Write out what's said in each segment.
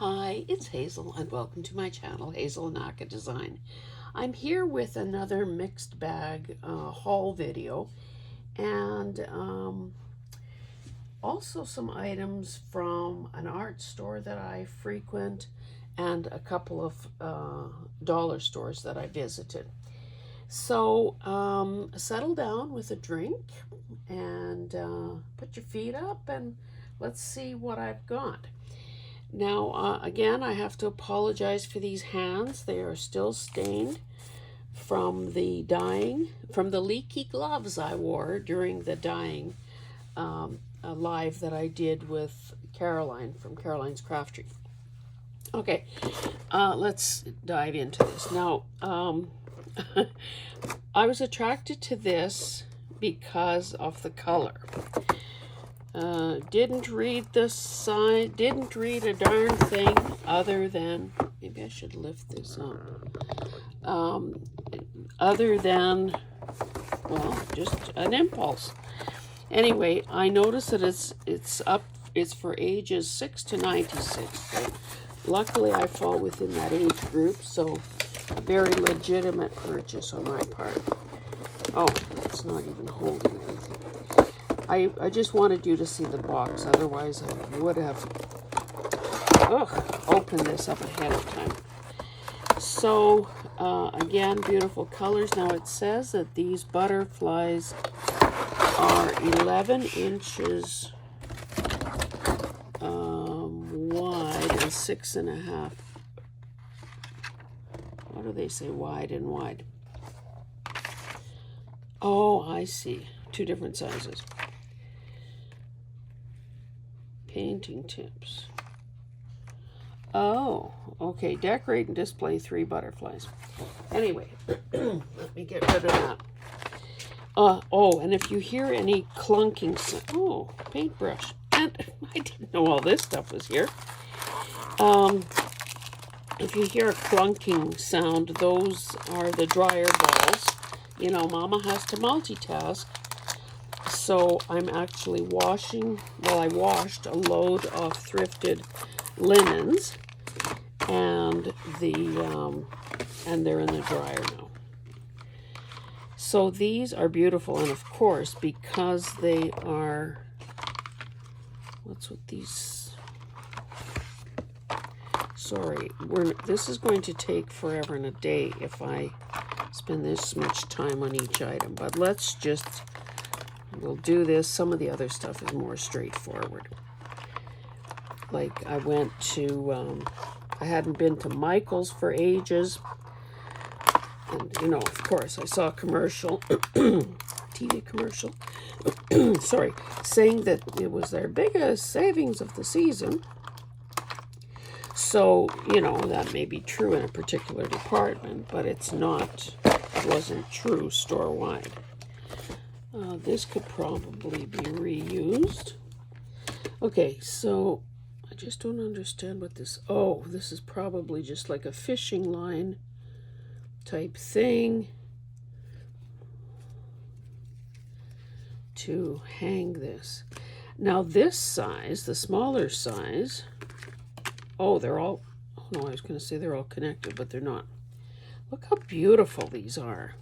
Hi, it's Hazel and welcome to my channel, Hazel Naka Design. I'm here with another mixed bag haul video and also some items from an art store that I frequent and a couple of dollar stores that I visited. So settle down with a drink and put your feet up and let's see what I've got. Now, again, I have to apologize for these hands. They are still stained from the dyeing, from the leaky gloves I wore during the dyeing live that I did with Caroline from Caroline's Craftery. Okay, let's dive into this. Now, I was attracted to this because of the color. Didn't read the sign, didn't read a darn thing other than, maybe I should lift this up, other than, well, just an impulse. Anyway, I noticed that it's for ages 6 to 96. So luckily I fall within that age group, so a very legitimate purchase on my part. Oh, it's not even holding anything. I just wanted you to see the box, otherwise I would have opened this up ahead of time. So, again, beautiful colors. Now it says that these butterflies are 11 inches wide and 6.5. What do they say, wide and wide? Oh, I see. Two different sizes. Painting tips. Oh, okay. Decorate and display 3 butterflies. Anyway, let me get rid of that. Oh, and if you hear any clunking sound, oh, paintbrush. And I didn't know all this stuff was here. If you hear a clunking sound, those are the dryer balls. You know, Mama has to multitask. So I'm actually washing, well, I washed a load of thrifted linens, and they're in the dryer now. So these are beautiful, and of course, because they are, what's with these? Sorry, this is going to take forever and a day if I spend this much time on each item, but we'll do this. Some of the other stuff is more straightforward. Like I went to, I hadn't been to Michael's for ages. And, you know, of course, I saw a commercial, TV commercial, sorry, saying that it was their biggest savings of the season. So, you know, that may be true in a particular department, but it wasn't true store-wide. This could probably be reused. Okay, so I just don't understand what this, oh, this is probably just like a fishing line type thing to hang this. Now this size, the smaller size, oh, they're all, oh no, I was going to say they're all connected, but they're not. Look how beautiful these are.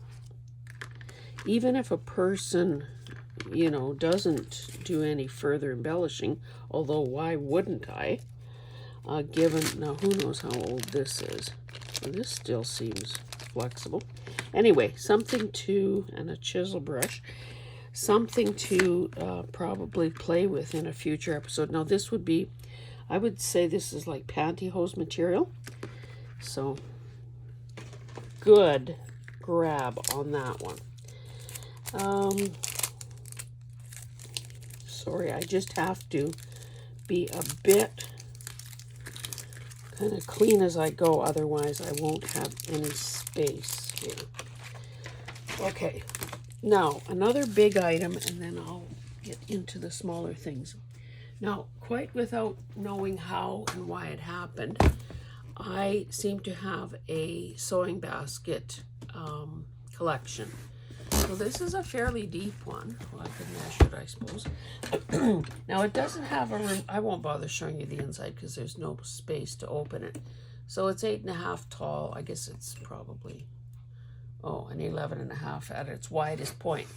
Even if a person, you know, doesn't do any further embellishing, although why wouldn't I? Given, now who knows how old this is. Well, this still seems flexible. Anyway, something to, and a chisel brush, something to probably play with in a future episode. Now this would be, I would say this is like pantyhose material. So, good grab on that one. Sorry, I just have to be a bit kind of clean as I go, otherwise I won't have any space here. Okay, now another big item, and then I'll get into the smaller things. Now, quite without knowing how and why it happened, I seem to have a sewing basket collection. So this is a fairly deep one. Well, I could measure it, I suppose. Now it doesn't have a room. I won't bother showing you the inside because there's no space to open it. So it's 8.5 tall. I guess it's probably, an 11.5 at its widest point.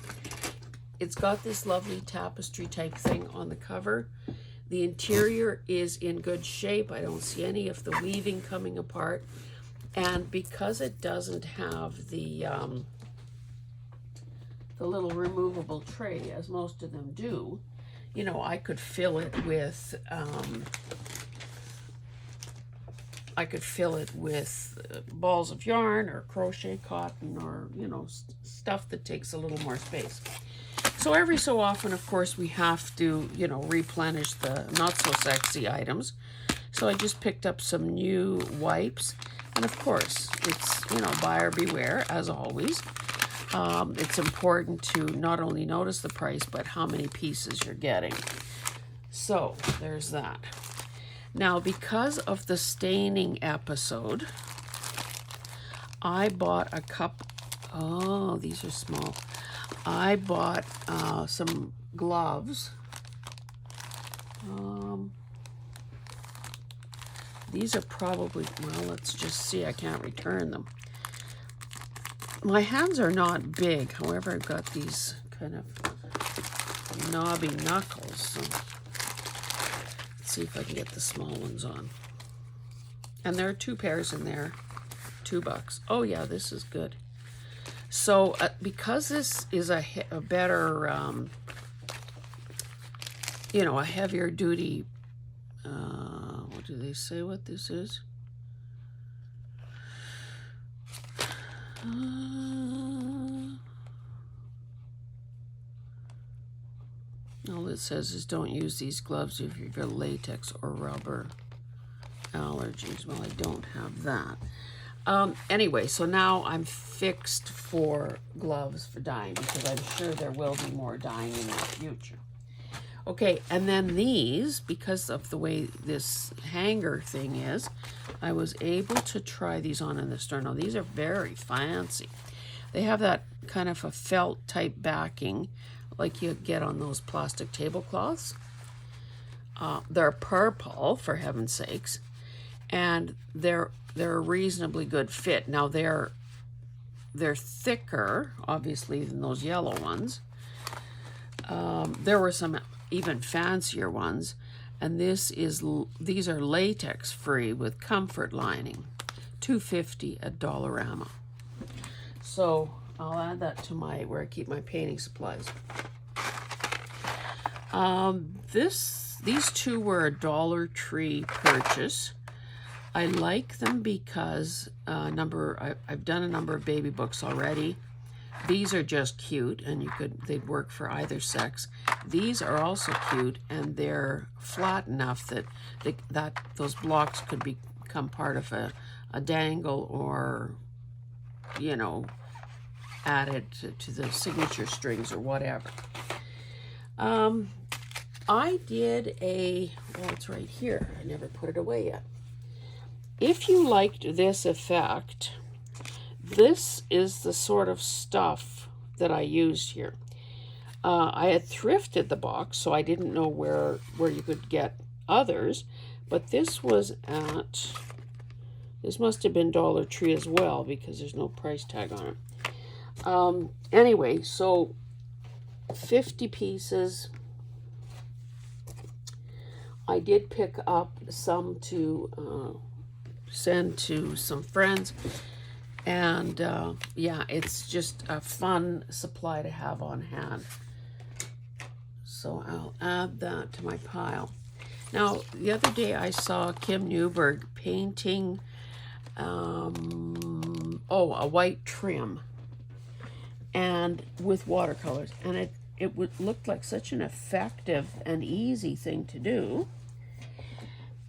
It's got this lovely tapestry type thing on the cover. The interior is in good shape. I don't see any of the weaving coming apart. And because it doesn't have the little removable tray, as most of them do, you know, I could fill it with balls of yarn or crochet cotton or, you know, stuff that takes a little more space. So every so often, of course, we have to, you know, replenish the not so sexy items. So I just picked up some new wipes. And of course, it's, you know, buyer beware, as always. It's important to not only notice the price, but how many pieces you're getting. So there's that. Now, because of the staining episode, I bought a cup. Oh, these are small. I bought some gloves. These are probably, well, let's just see. I can't return them. My hands are not big. However, I've got these kind of knobby knuckles. So let's see if I can get the small ones on. And there are 2 pairs in there. $2. Oh yeah, this is good. So because this is a better, you know, a heavier duty, what do they say what this is? All it says is don't use these gloves if you've got latex or rubber allergies. Well, I don't have that. Anyway, so now I'm fixed for gloves for dyeing because I'm sure there will be more dyeing in the future. Okay, and then these, because of the way this hanger thing is, I was able to try these on in the store. Now, these are very fancy. They have that kind of a felt type backing like you get on those plastic tablecloths. They're purple, for heaven's sakes, and they're a reasonably good fit. Now, they're thicker, obviously, than those yellow ones. There were some even fancier ones, and these are latex free with comfort lining. $2.50 at Dollarama. So I'll add that to where I keep my painting supplies. These 2 were a Dollar Tree purchase. I like them because I've done a number of baby books already. These are just cute, and they'd work for either sex. These are also cute, and they're flat enough that those blocks could become part of a dangle, or, you know, added to the signature strings or whatever. I did it's right here. I never put it away yet. If you liked this effect, this is the sort of stuff that I used here. I had thrifted the box, so I didn't know where you could get others, but this must have been Dollar Tree as well, because there's no price tag on it. Anyway, so 50 pieces. I did pick up some to send to some friends. And yeah, it's just a fun supply to have on hand. So I'll add that to my pile. Now, the other day I saw Kim Newberg painting a white trim and with watercolors. And it looked like such an effective and easy thing to do.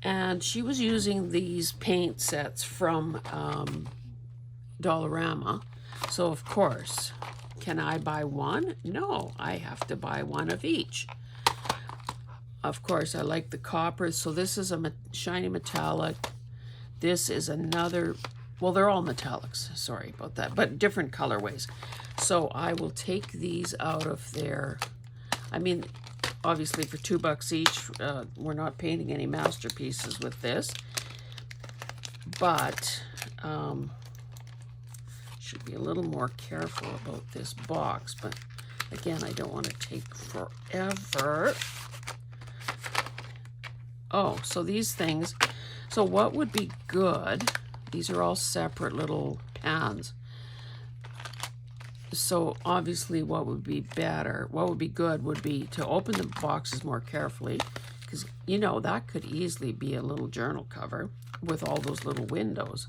And she was using these paint sets from Dollarama. So, of course, can I buy one? No, I have to buy one of each. Of course, I like the copper. So this is a shiny metallic. This is another well, they're all metallics. Sorry about that, but different colorways. So I will take these out of there. I mean, obviously for $2 each, we're not painting any masterpieces with this, but should be a little more careful about this box. But again, I don't want to take forever. Oh, so these things, so what would be good, these are all separate little pans. So obviously what would be better, what would be good would be to open the boxes more carefully, because you know that could easily be a little journal cover with all those little windows.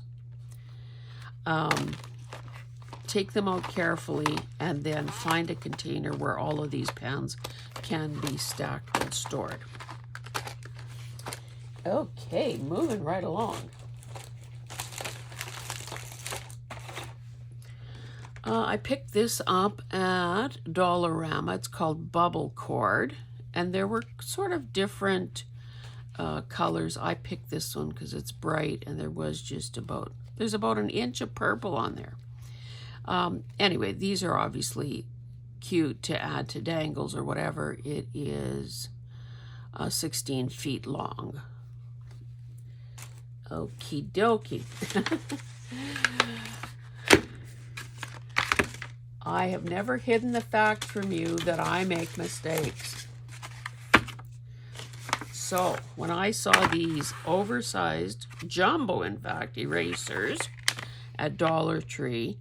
Take them out carefully and then find a container where all of these pans can be stacked and stored. Okay, moving right along. I picked this up at Dollarama. It's called Bubble Cord, and there were sort of different colors. I picked this one because it's bright, and there was just about, there's about an inch of purple on there. Anyway, these are obviously cute to add to dangles or whatever. It is 16 feet long. Okie dokie. I have never hidden the fact from you that I make mistakes. So when I saw these oversized, jumbo in fact, erasers at Dollar Tree,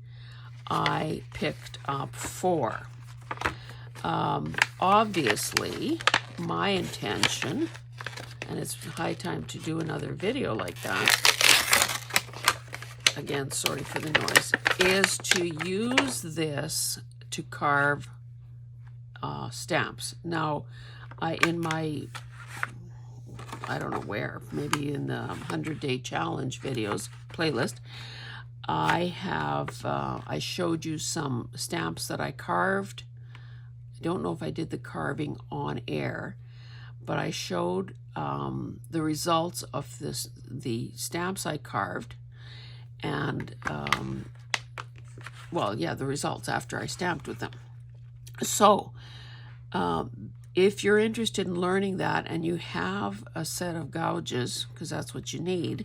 I picked up 4. Obviously, my intention, and it's high time to do another video like that, again, sorry for the noise, is to use this to carve stamps. Now, in my, I don't know where, maybe in the 100-day challenge videos playlist, I showed you some stamps that I carved. I don't know if I did the carving on air, but I showed the results of the stamps I carved, and well, yeah, the results after I stamped with them. So if you're interested in learning that and you have a set of gouges, because that's what you need,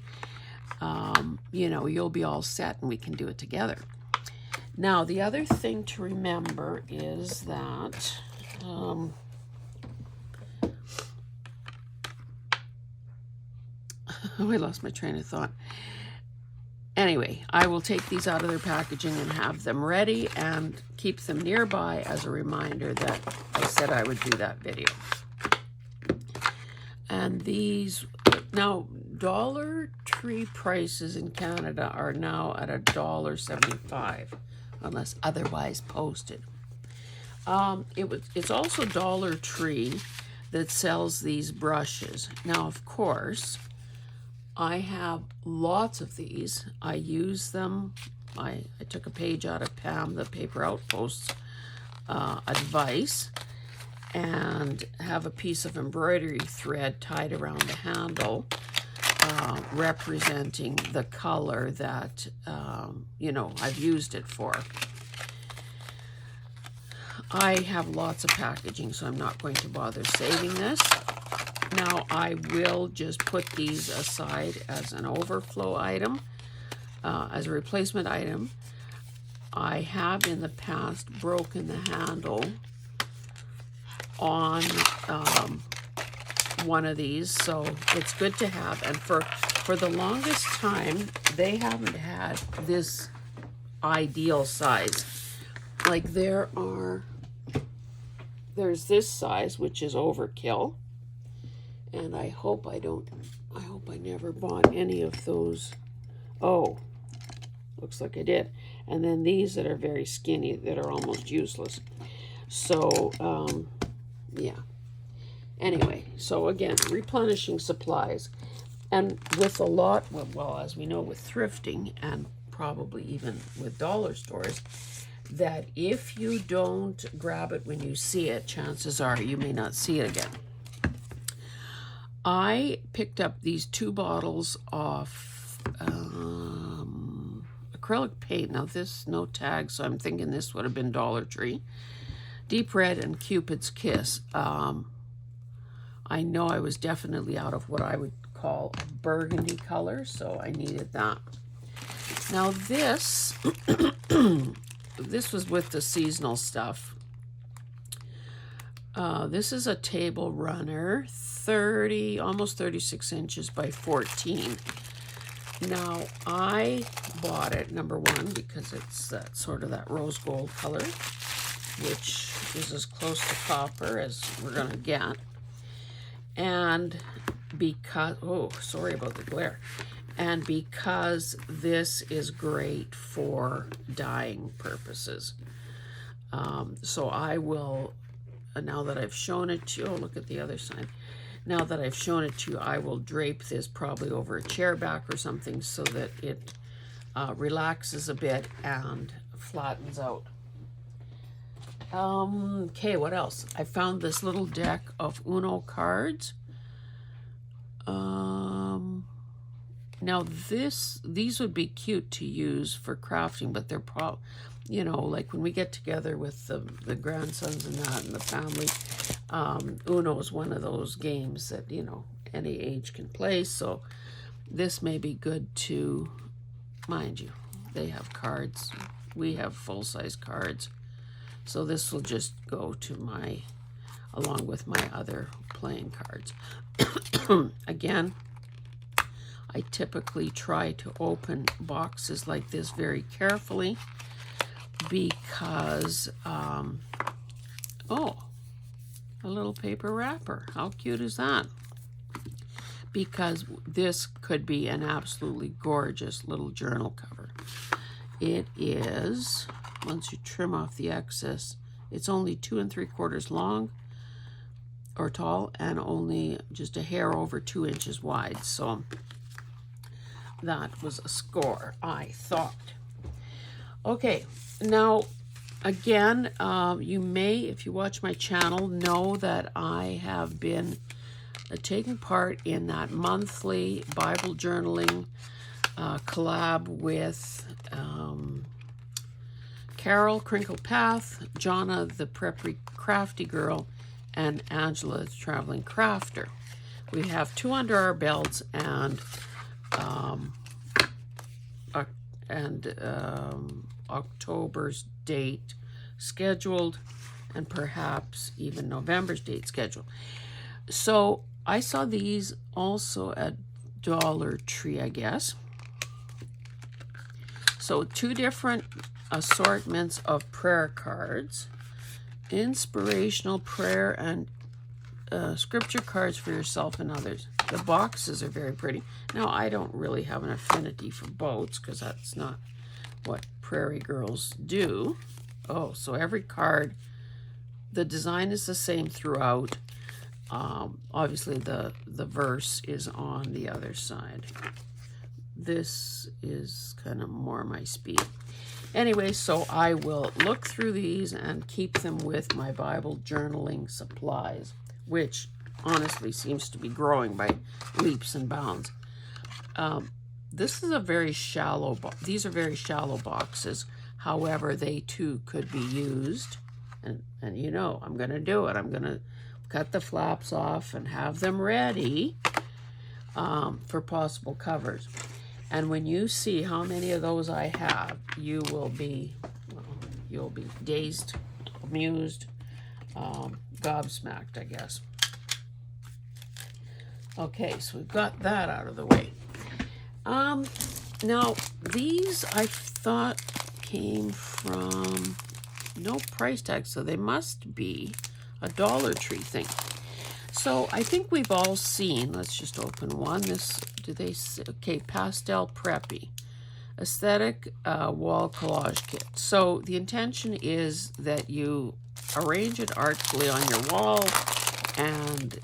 you know, you'll be all set and we can do it together. Now, the other thing to remember is that I lost my train of thought. Anyway, I will take these out of their packaging and have them ready and keep them nearby as a reminder that I said I would do that video. And these, now Dollar Tree prices in Canada are now at $1.75 unless otherwise posted. It's also Dollar Tree that sells these brushes. Now, of course, I have lots of these. I use them. I took a page out of Pam, the Paper Outpost's advice, and have a piece of embroidery thread tied around the handle, representing the color that, you know, I've used it for. I have lots of packaging, so I'm not going to bother saving this. Now, I will just put these aside as an overflow item, as a replacement item. I have in the past broken the handle on one of these, so it's good to have. And for the longest time, they haven't had this ideal size. Like there's this size, which is overkill. And I hope I never bought any of those. Oh, looks like I did. And then these that are very skinny, that are almost useless. So, yeah. Anyway, so again, replenishing supplies. And with a lot, well, as we know with thrifting, and probably even with dollar stores, that if you don't grab it when you see it, chances are you may not see it again. I picked up these 2 bottles of acrylic paint. Now this, no tag, so I'm thinking this would have been Dollar Tree. Deep Red and Cupid's Kiss. I know I was definitely out of what I would call burgundy color, so I needed that. Now this, this was with the seasonal stuff. This is a table runner, almost 36 inches by 14. Now I bought it, number one, because it's sort of that rose gold color, which is as close to copper as we're gonna get. And because, oh, sorry about the glare. And because this is great for dyeing purposes. So I will, now that I've shown it to you, oh, look at the other side. Now that I've shown it to you, I will drape this probably over a chair back or something so that it relaxes a bit and flattens out. Okay, what else? I found this little deck of Uno cards. Now these would be cute to use for crafting, but they're you know, like when we get together with the grandsons and that and the family, Uno is one of those games that, you know, any age can play. So this may be good to, mind you, they have cards. We have full-size cards. So this will just go to along with my other playing cards. Again, I typically try to open boxes like this very carefully because, oh, a little paper wrapper. How cute is that? Because this could be an absolutely gorgeous little journal cover. It is, once you trim off the excess, it's only 2 3/4 long or tall and only just a hair over 2 inches wide. So that was a score, I thought. Okay, now again, you may, if you watch my channel, know that I have been taking part in that monthly Bible journaling collab with Carol, Crinkle Path, Jonna, the Preppy Crafty Girl, and Angela, the Traveling Crafter. We have 2 under our belts, and October's date scheduled, and perhaps even November's date scheduled. So I saw these also at Dollar Tree, I guess. So 2 different assortments of prayer cards, inspirational prayer and scripture cards for yourself and others. The boxes are very pretty. Now, I don't really have an affinity for boats because that's not what prairie girls do. Oh, so every card, the design is the same throughout. Obviously, the verse is on the other side. This is kind of more my speed. Anyway, so I will look through these and keep them with my Bible journaling supplies, which honestly seems to be growing by leaps and bounds. This is a very shallow these are very shallow boxes. However, they too could be used. And you know, I'm going to do it. I'm going to cut the flaps off and have them ready for possible covers. And when you see how many of those I have, you'll be dazed, amused, gobsmacked, I guess. Okay, so we've got that out of the way. Now, these I thought came from no price tag, so they must be a Dollar Tree thing. So I think we've all seen, let's just open one. This, do they say, okay, Pastel Preppy, Aesthetic Wall Collage Kit. So the intention is that you arrange it artfully on your wall and,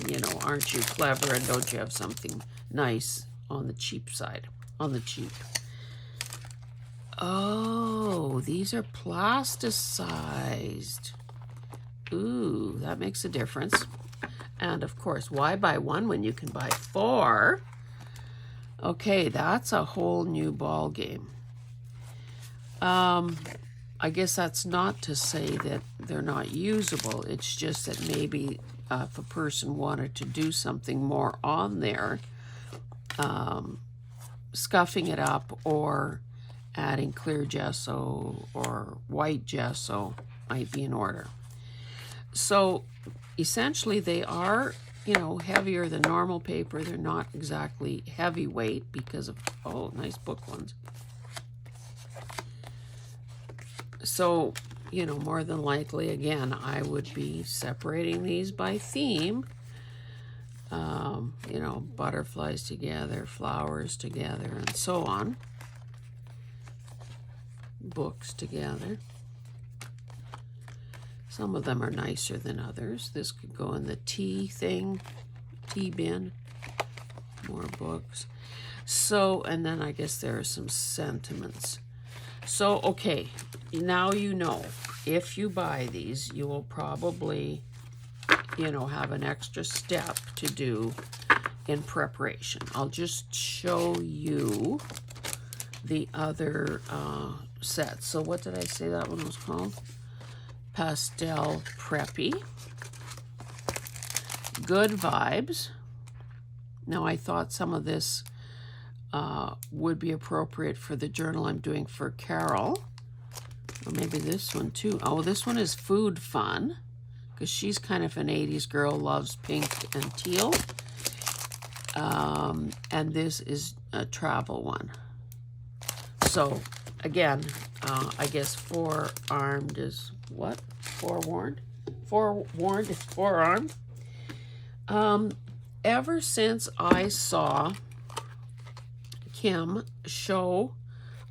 you know, aren't you clever and don't you have something nice on the cheap side, on the cheap. Oh, these are plasticized. Ooh, that makes a difference. And of course, why buy one when you can buy 4? Okay, that's a whole new ball game. I guess that's not to say that they're not usable. It's just that maybe if a person wanted to do something more on there, scuffing it up or adding clear gesso or white gesso might be in order. So essentially they are, heavier than normal paper. They're not exactly heavyweight because of, oh, nice book ones. So, more than likely, again, I would be separating these by theme. Butterflies together, flowers together, and so on. Books together. Some of them are nicer than others. This could go in the tea bin. More books. So, and then I guess there are some sentiments. So, okay, now if you buy these, you will probably, have an extra step to do in preparation. I'll just show you the other sets. So what did I say that one was called? Pastel Preppy. Good Vibes. Now, I thought some of this would be appropriate for the journal I'm doing for Carol. Or maybe this one too. Oh, this one is Food Fun, because she's kind of an 80s girl, loves pink and teal. And this is a travel one. So, again, I guess forearmed is what? Forewarned? Forewarned is forearmed. Ever since I saw Kim show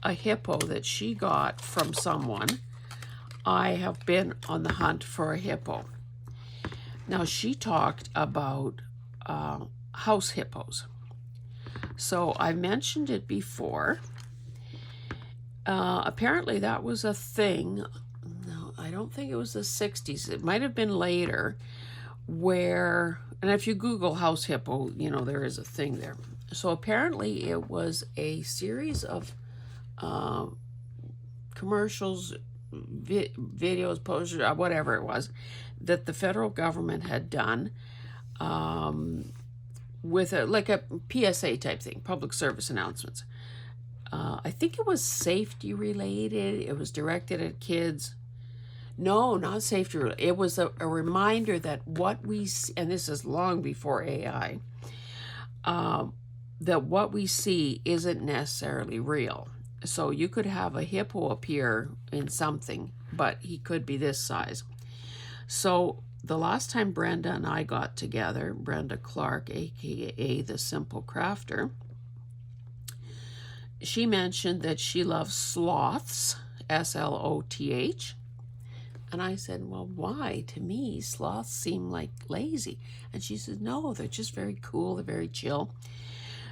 a hippo that she got from someone, I have been on the hunt for a hippo. Now, she talked about house hippos. So I mentioned it before. Apparently that was a thing. No, I don't think it was the 60s. It might have been later where, and if you Google house hippo, there is a thing there. So apparently it was a series of commercials, videos, posters, whatever it was, that the federal government had done with a PSA type thing, public service announcements. I think it was safety related. It was directed at kids. No, not safety related. It was a reminder that what we see, and this is long before AI, that what we see isn't necessarily real. So you could have a hippo appear in something, but he could be this size. So the last time Brenda and I got together, Brenda Clark, aka The Simple Crafter, she mentioned that she loves sloths, S-L-O-T-H. And I said, well, why? To me, sloths seem like lazy. And she said, no, they're just very cool. They're very chill.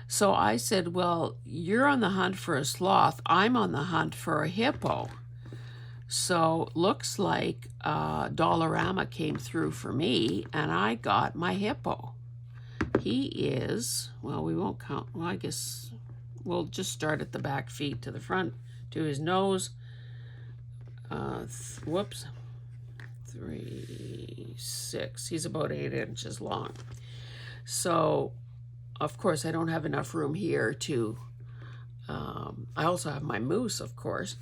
So I said, well, you're on the hunt for a sloth. I'm on the hunt for a hippo. So looks like Dollarama came through for me, and I got my hippo. He is, well, we won't count. Well, I guess we'll just start at the back feet to the front, to his nose. 3, 6. He's about 8 inches long. So, of course, I don't have enough room here to, I also have my moose, of course.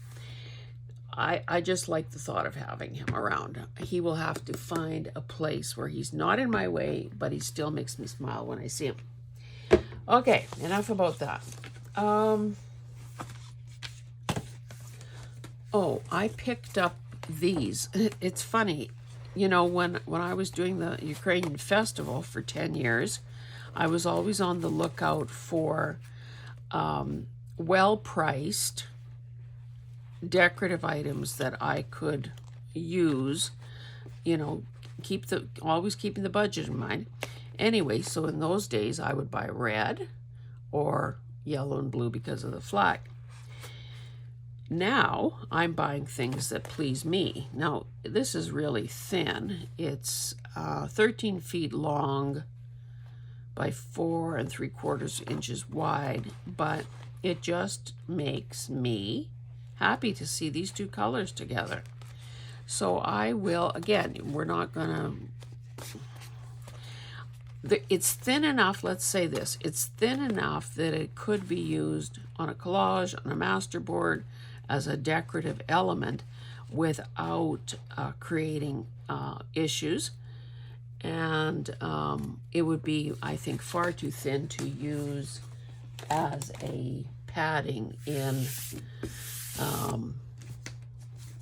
I just like the thought of having him around. He will have to find a place where he's not in my way, but he still makes me smile when I see him. Okay, enough about that. Oh, I picked up these. It's funny, when I was doing the Ukrainian festival for 10 years, I was always on the lookout for well-priced decorative items that I could use, always keeping the budget in mind. Anyway, so in those days I would buy red or yellow and blue because of the flag. Now I'm buying things that please me. Now this is really thin. It's 13 feet long by 4 3/4 inches wide, but it just makes me happy to see these two colors together. So I will, again, we're not gonna, it's thin enough, let's say this, it's thin enough that it could be used on a collage, on a masterboard, as a decorative element without creating issues. And it would be, I think, far too thin to use as a padding in,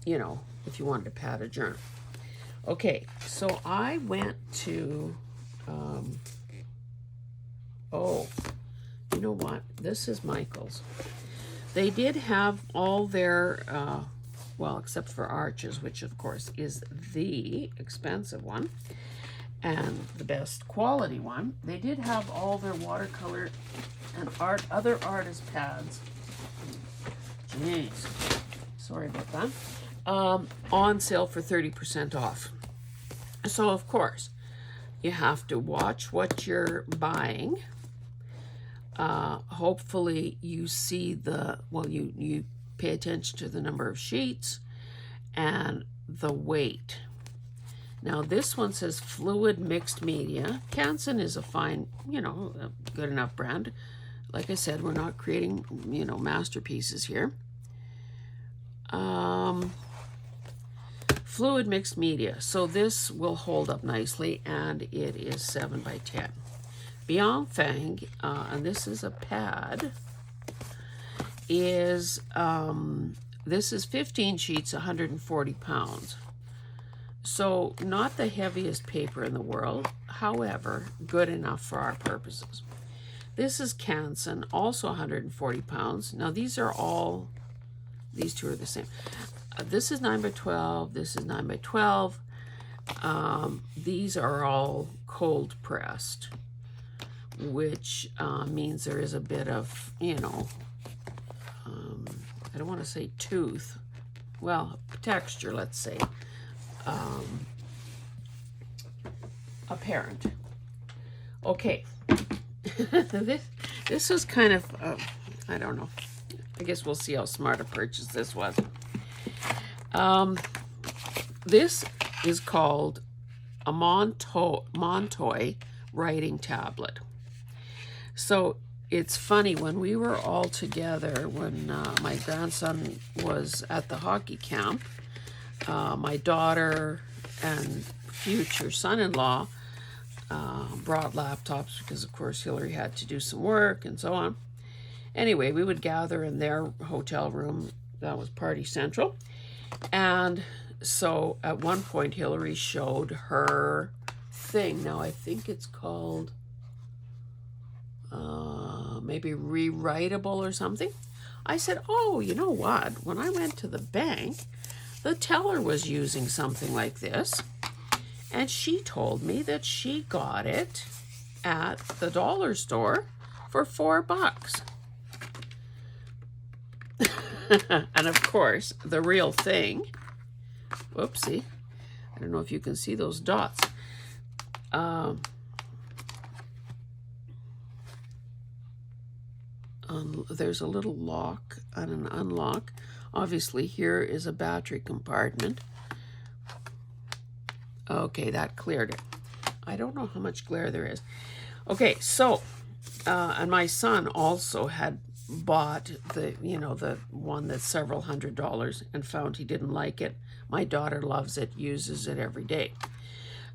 you know, if you wanted to pad a journal. Okay, so I went to, oh, you know what? This is Michael's. They did have all their, well, except for Arches, which of course is the expensive one and the best quality one. They did have all their watercolor and other artist pads. Jeez, sorry about that. On sale for 30% off. So of course, you have to watch what you're buying. Hopefully you see the, well, you pay attention to the number of sheets and the weight. Now this one says fluid mixed media. Canson is a fine, you know, a good enough brand. Like I said, we're not creating, you know, masterpieces here. Fluid mixed media. So this will hold up nicely, and it is 7 by 10. Beyond Fang, and this is a pad, is, this is 15 sheets, 140 pounds. So not the heaviest paper in the world, however, good enough for our purposes. This is Canson, also 140 pounds. Now these are all, these two are the same. This is 9 by 12, this is 9 by 12. These are all cold pressed, which means there is a bit of, you know, I don't want to say tooth, well, texture, let's say, apparent. Okay, this was kind of, I don't know, I guess we'll see how smart a purchase this was. This is called a Montoy writing tablet. So it's funny, when we were all together, when my grandson was at the hockey camp, my daughter and future son-in-law brought laptops because, of course, Hillary had to do some work and so on. Anyway, we would gather in their hotel room. That was Party Central. And so at one point, Hillary showed her thing. Now, I think it's called maybe Rewritable or something. I said, oh, you know what? When I went to the bank, the teller was using something like this. And she told me that she got it at the dollar store for $4. And of course, the real thing, whoopsie, I don't know if you can see those dots. There's a little lock and an unlock. Obviously, here is a battery compartment. Okay, that cleared it. I don't know how much glare there is. Okay, so, and my son also had bought the, you know, the one that's several $100s and found he didn't like it. My daughter loves it, uses it every day.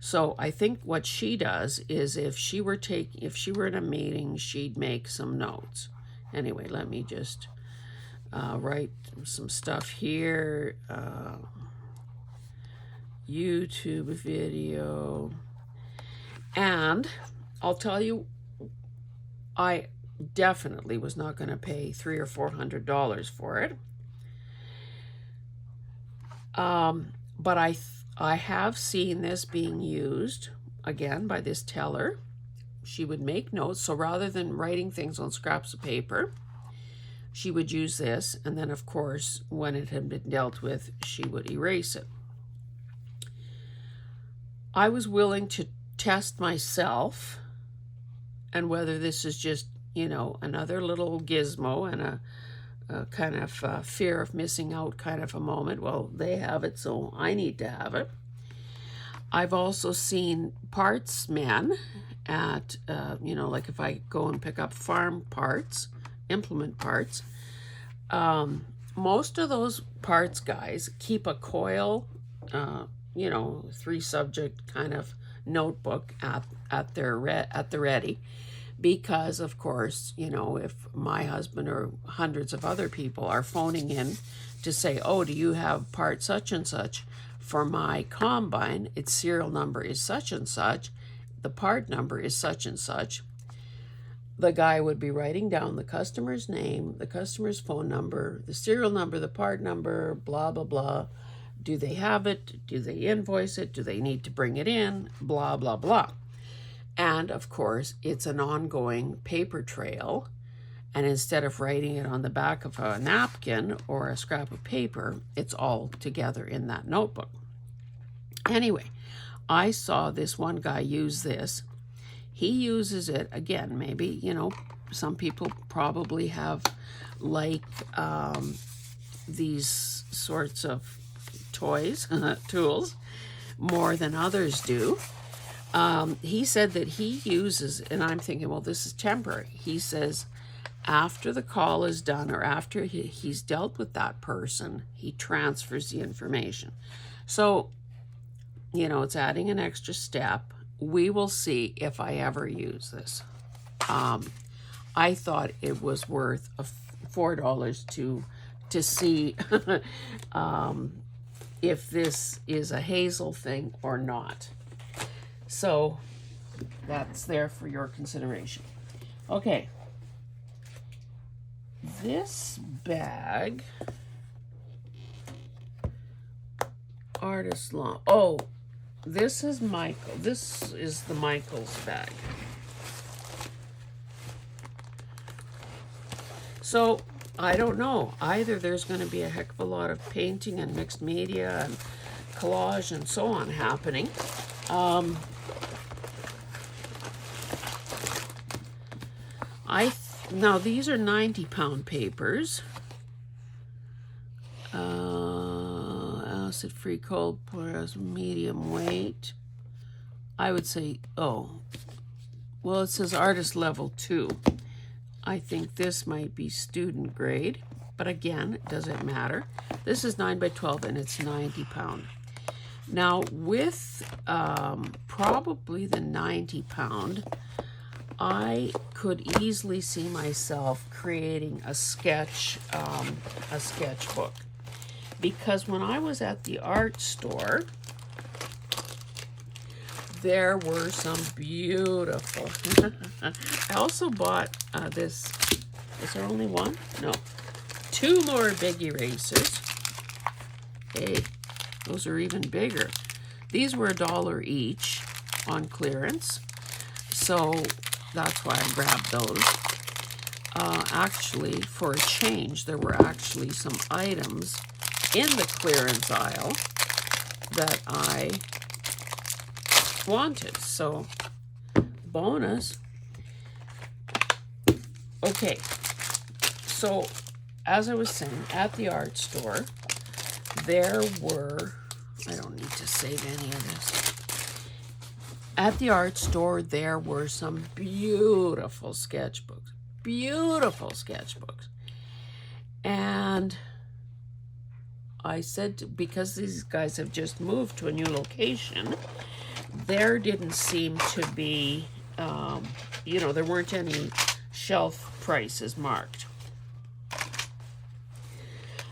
So I think what she does is if she were in a meeting, she'd make some notes. Anyway, let me just write some stuff here. YouTube video. And I'll tell you, I definitely was not going to pay $300 or $400 for it. But I have seen this being used, again, by this teller. She would make notes, so rather than writing things on scraps of paper, she would use this, and then, of course, when it had been dealt with, she would erase it. I was willing to test myself and whether this is just, you know, another little gizmo and kind of fear of missing out kind of a moment. Well, they have it, so I need to have it. I've also seen parts men at, like if I go and pick up farm parts, implement parts, most of those parts guys keep a coil, 3-subject kind of notebook at the ready, because of course, if my husband or hundreds of other people are phoning in to say, oh, do you have part such and such for my combine, its serial number is such and such, the part number is such and such, the guy would be writing down the customer's name, the customer's phone number, the serial number, the part number, blah, blah, blah. Do they have it? Do they invoice it? Do they need to bring it in? Blah, blah, blah. And of course, it's an ongoing paper trail. And instead of writing it on the back of a napkin or a scrap of paper, it's all together in that notebook. Anyway, I saw this one guy use this. He uses it, again, maybe, some people probably have like these sorts of toys, tools, more than others do. He said that he uses, and I'm thinking, well, this is temporary. He says after the call is done or after he's dealt with that person, he transfers the information. So, it's adding an extra step. We will see if I ever use this. I thought it was worth $4 to see if this is a Hazel thing or not. So that's there for your consideration. Okay. This bag, Artist Law. Oh, this is Michael. This is the Michael's bag. So I don't know. Either there's going to be a heck of a lot of painting and mixed media and collage and so on happening. Now these are 90-pound papers. Acid-free cold press, medium weight. I would say, it says artist level 2. I think this might be student grade, but again, does it matter? This is 9 by 12 and it's 90 pound. Now with probably the 90 pound, I could easily see myself creating a sketchbook. Because when I was at the art store, there were some beautiful. I also bought this. Is there only one? No. 2 more big erasers. Hey, those are even bigger. These were $1 each on clearance. So that's why I grabbed those. Actually, for a change, there were actually some items in the clearance aisle that I wanted. So, bonus. Okay. So, as I was saying, at the art store, there were, I don't need to save any of this. At the art store, there were some beautiful sketchbooks. Beautiful sketchbooks. And I said, because these guys have just moved to a new location, there didn't seem to be, there weren't any shelf prices marked.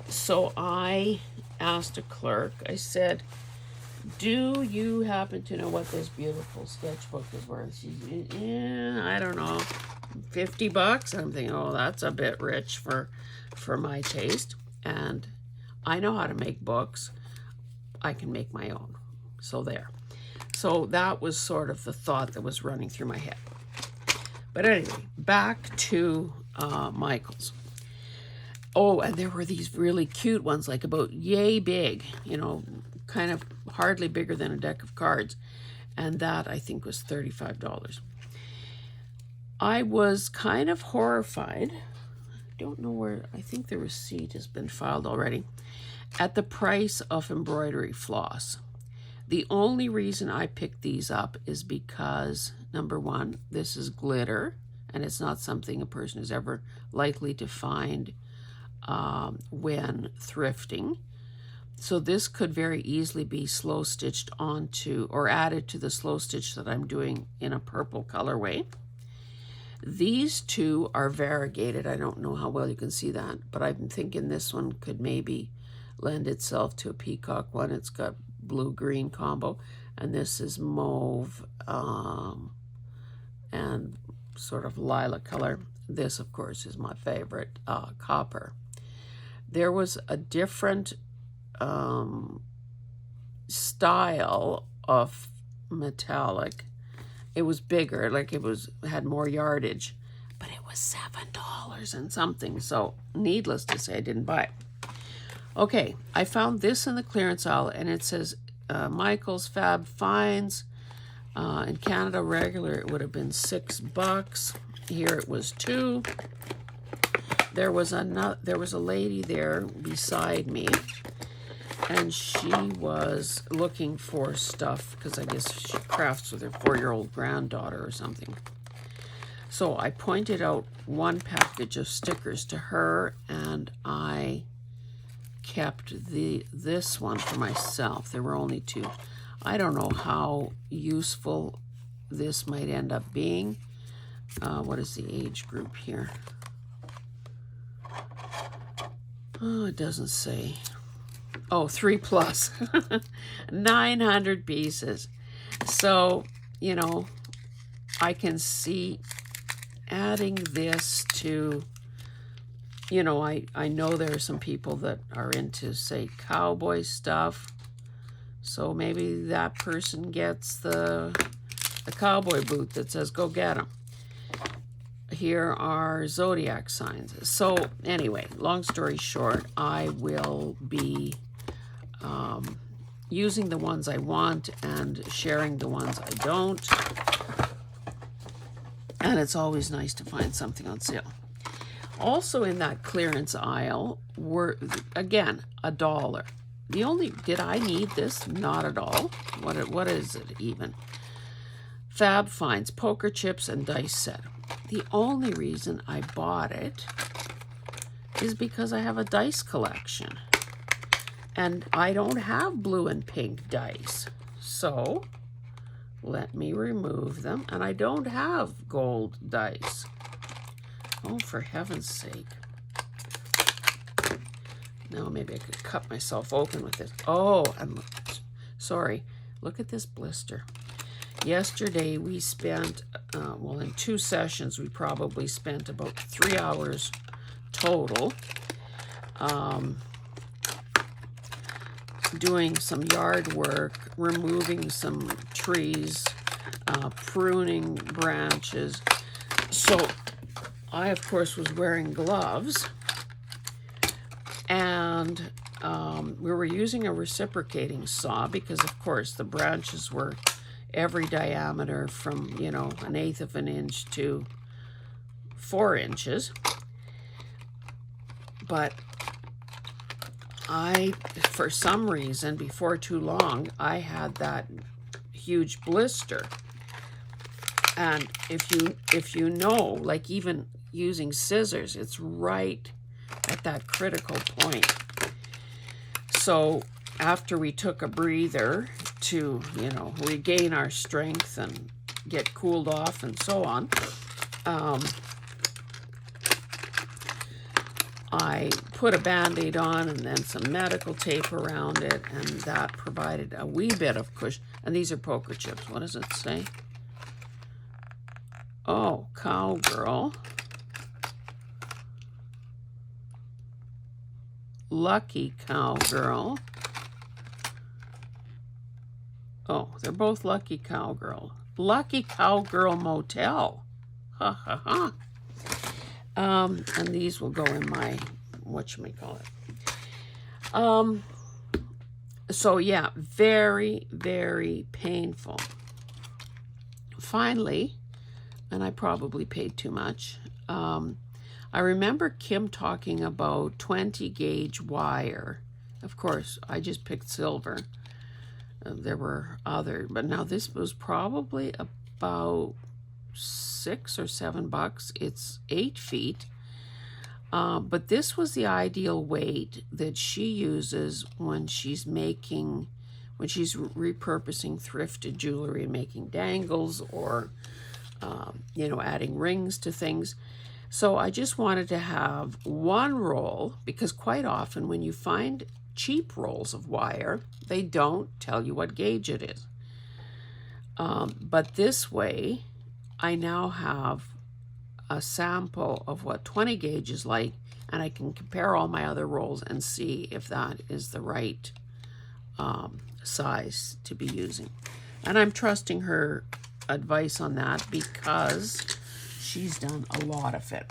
So I asked a clerk, I said, do you happen to know what this beautiful sketchbook is worth? She said, yeah, I don't know, $50. I'm thinking, oh, that's a bit rich for my taste. And I know how to make books. I can make my own. So there. So that was sort of the thought that was running through my head. But anyway, back to Michael's. Oh, and there were these really cute ones, like about yay big, kind of hardly bigger than a deck of cards. And that, I think, was $35. I was kind of horrified don't know where, I think the receipt has been filed already, at the price of embroidery floss. The only reason I picked these up is because, number one, this is glitter, and it's not something a person is ever likely to find when thrifting. So this could very easily be slow stitched onto or added to the slow stitch that I'm doing in a purple colorway. These two are variegated. I don't know how well you can see that, but I'm thinking this one could maybe lend itself to a peacock one. It's got blue-green combo, and this is mauve and sort of lilac color. This, of course, is my favorite, copper. There was a different style of metallic. It was bigger, like it had more yardage, but it was $7 and something. So needless to say, I didn't buy it. Okay, I found this in the clearance aisle, and it says Michael's Fab Finds. In Canada, regular, it would have been $6. Here it was $2. There was a lady there beside me, and she was looking for stuff because I guess she crafts with her 4-year-old granddaughter or something. So I pointed out one package of stickers to her, and I kept this one for myself. There were only 2. I don't know how useful this might end up being. What is the age group here? Oh, it doesn't say. Oh, 3+. 900 pieces. So, you know, I can see adding this to, you know, I know there are some people that are into, say, cowboy stuff. So maybe that person gets the cowboy boot that says, go get 'em. Here are zodiac signs. So anyway, long story short, I will be using the ones I want and sharing the ones I don't. And it's always nice to find something on sale. Also in that clearance aisle were, again, $1. The only, did I need this? Not at all. What is it even? Fab Finds, poker chips and dice set. The only reason I bought it is because I have a dice collection. And I don't have blue and pink dice. So let me remove them. And I don't have gold dice. Oh, for heaven's sake. Now maybe I could cut myself open with this. Oh, I'm sorry. Look at this blister. Yesterday we spent, well, in 2 sessions, we probably spent about 3 hours total doing some yard work, removing some trees, pruning branches. So I, of course, was wearing gloves, and we were using a reciprocating saw because, of course, the branches were every diameter from, you know, 1/8 of an inch to 4 inches. But for some reason, before too long, I had that huge blister. And if you know, like even using scissors, it's right at that critical point. So after we took a breather to, you know, regain our strength and get cooled off and so on, I put a Band-Aid on and then some medical tape around it, and that provided a wee bit of cushion. And these are poker chips. What does it say? Oh, Cowgirl. Lucky Cowgirl. Oh, they're both Lucky Cowgirl. Lucky Cowgirl Motel. Ha ha ha. And these will go in my, whatchamacallit. So yeah, very, very painful. Finally, and I probably paid too much, I remember Kim talking about 20 gauge wire. Of course, I just picked silver. There were other, but now this was probably about $6 or $7. It's 8 feet. But this was the ideal weight that she uses when she's repurposing thrifted jewelry and making dangles, or adding rings to things. So I just wanted to have one roll, because quite often when you find cheap rolls of wire, they don't tell you what gauge it is. But this way, I now have a sample of what 20 gauge is like, and I can compare all my other rolls and see if that is the right size to be using. And I'm trusting her advice on that because she's done a lot of it.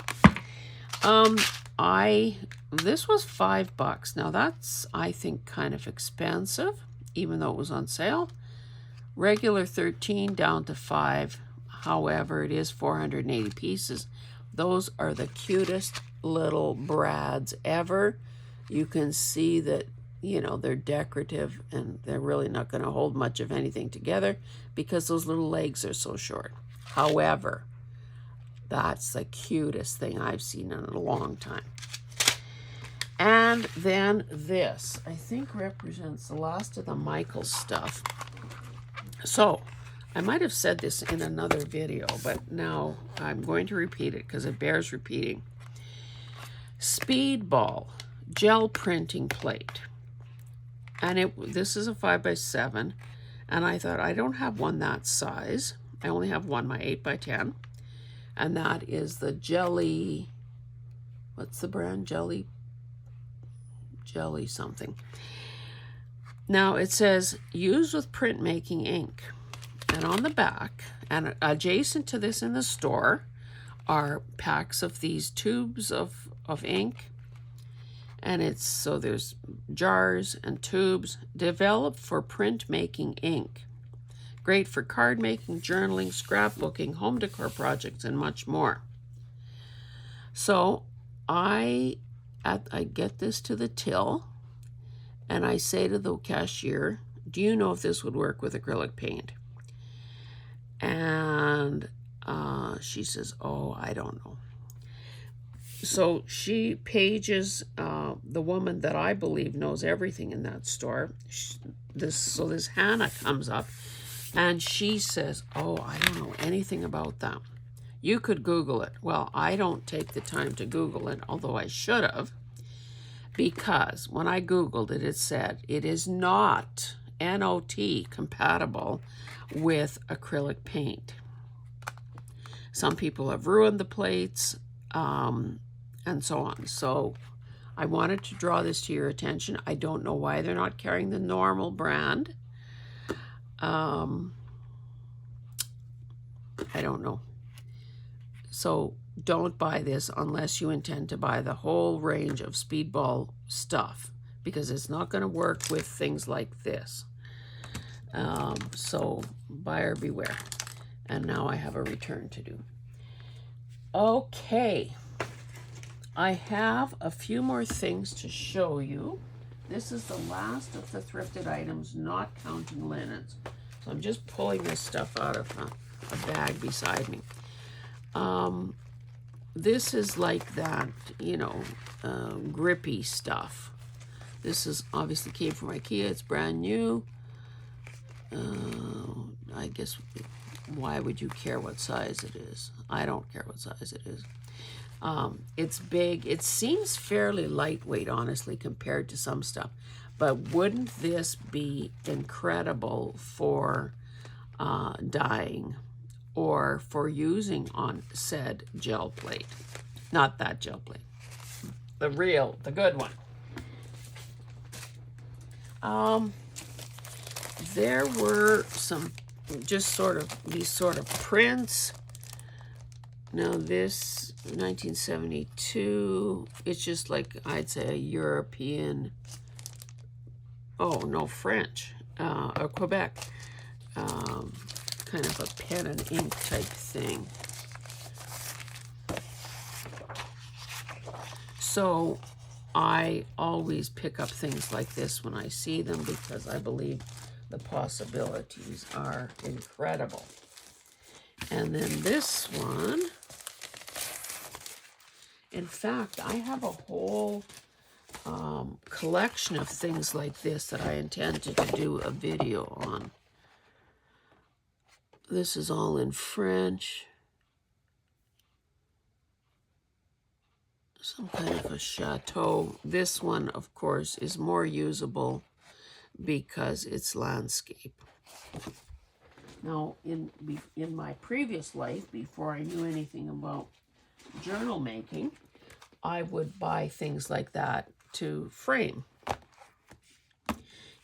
This was $5. Now that's, I think, kind of expensive, even though it was on sale. Regular 13 down to 5. However, it is 480 pieces. Those are the cutest little brads ever. You can see that, they're decorative, and they're really not going to hold much of anything together because those little legs are so short. However, that's the cutest thing I've seen in a long time. And then this, I think, represents the last of the Michael stuff. So, I might have said this in another video, but now I'm going to repeat it because it bears repeating. Speedball gel printing plate. And this is a 5x7. And I thought, I don't have one that size. I only have one, my 8x10. And that is the Jelly, what's the brand? Jelly something. Now it says, used with printmaking ink. And on the back, and adjacent to this in the store, are packs of these tubes of ink. And so there's jars and tubes developed for printmaking ink. Great for card making, journaling, scrapbooking, home decor projects, and much more. So I get this to the till, and I say to the cashier, do you know if this would work with acrylic paint? And she says, oh, I don't know. So she pages the woman that I believe knows everything in that store. This Hannah comes up, and she says, oh, I don't know anything about that. You could Google it. Well, I don't take the time to Google it, although I should have, because when I Googled it, it said it is not NOT compatible with acrylic paint. Some people have ruined the plates, and so on. So I wanted to draw this to your attention. I don't know why they're not carrying the normal brand. I don't know. So don't buy this unless you intend to buy the whole range of Speedball stuff, because it's not going to work with things like this. So buyer beware. And now I have a return to do. Okay. I have a few more things to show you. This is the last of the thrifted items, not counting linens. So I'm just pulling this stuff out of a bag beside me. This is like that, grippy stuff. This is obviously came from IKEA. It's brand new. I guess, why would you care what size it is? I don't care what size it is. It's big. It seems fairly lightweight, honestly, compared to some stuff. But wouldn't this be incredible for dyeing or for using on said gel plate? Not that gel plate. The good one. There were some just these sort of prints. Now this 1972, it's just like, I'd say, a European, French, or Quebec, kind of a pen and ink type thing. So I always pick up things like this when I see them because I believe the possibilities are incredible. And then this one, in fact, I have a whole collection of things like this that I intended to do a video on. This is all in French. Some kind of a chateau. This one, of course, is more usable because it's landscape. Now, in my previous life, before I knew anything about journal making, I would buy things like that to frame.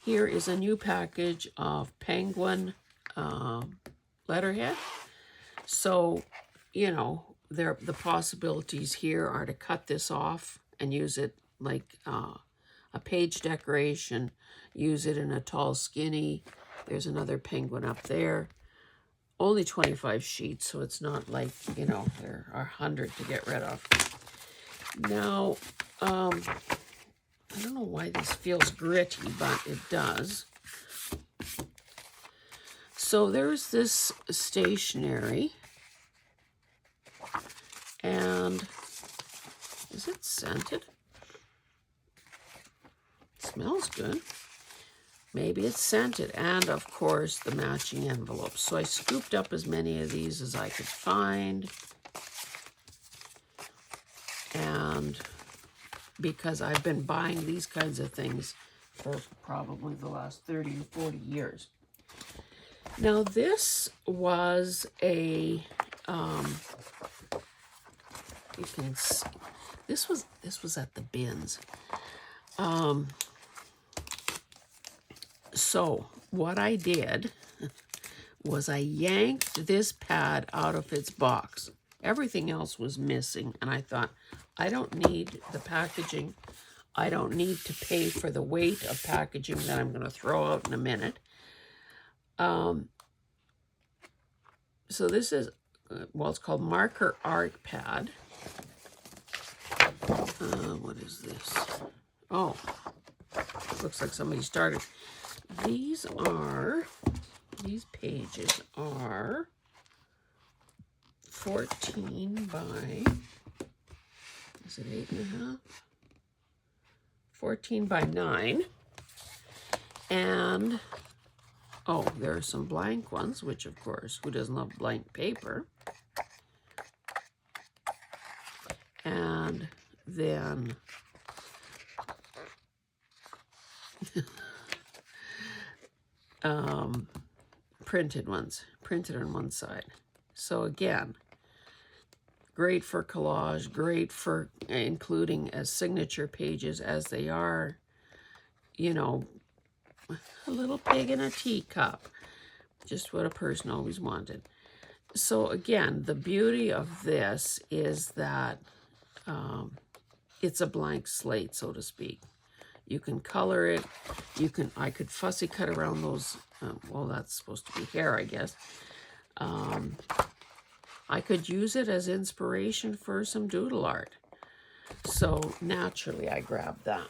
Here is a new package of penguin letterhead. So, you know, the possibilities here are to cut this off and use it like a page decoration, use it in a tall skinny. There's another penguin up there. Only 25 sheets, so it's not like, you know, there are 100 to get rid of. Now, I don't know why this feels gritty, but it does. So there's this stationery. And is it scented? It smells good. Maybe it's scented. And of course, the matching envelopes. So I scooped up as many of these as I could find. And because I've been buying these kinds of things for probably the last 30 or 40 years. Now this was a, you can see, this was at the bins. So what I did was I yanked this pad out of its box. Everything else was missing, and I thought, I don't need the packaging. I don't need to pay for the weight of packaging that I'm going to throw out in a minute. So this is, well, it's called Marker Art Pad. What is this? Oh, looks like somebody started. These pages are 14 by, is it 8.5? 14 by 9. And, oh, there are some blank ones, which of course, who doesn't love blank paper? And then printed ones, printed on one side. So again, great for collage, great for including as signature pages as they are, you know, a little pig in a teacup, just what a person always wanted. So again, the beauty of this is that it's a blank slate, so to speak. You can color it. I could fussy cut around those, well, that's supposed to be hair, I guess. I could use it as inspiration for some doodle art. So naturally, I grabbed that.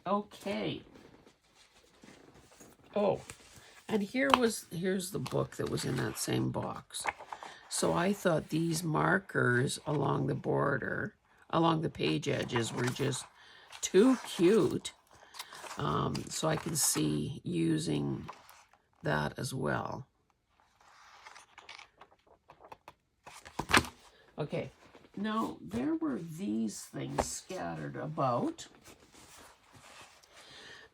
Okay. Oh, and here's the book that was in that same box. So I thought these markers along the border, along the page edges, were just too cute. So I can see using that as well. Okay, now there were these things scattered about.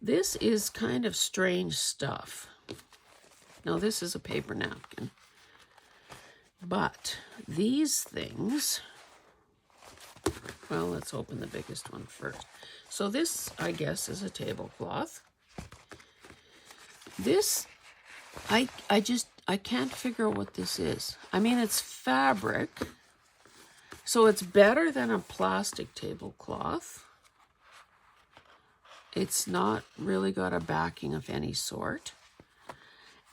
This is kind of strange stuff. Now this is a paper napkin. But these things, well, let's open the biggest one first. So this, I guess, is a tablecloth. This, I can't figure out what this is. I mean, it's fabric, so it's better than a plastic tablecloth. It's not really got a backing of any sort.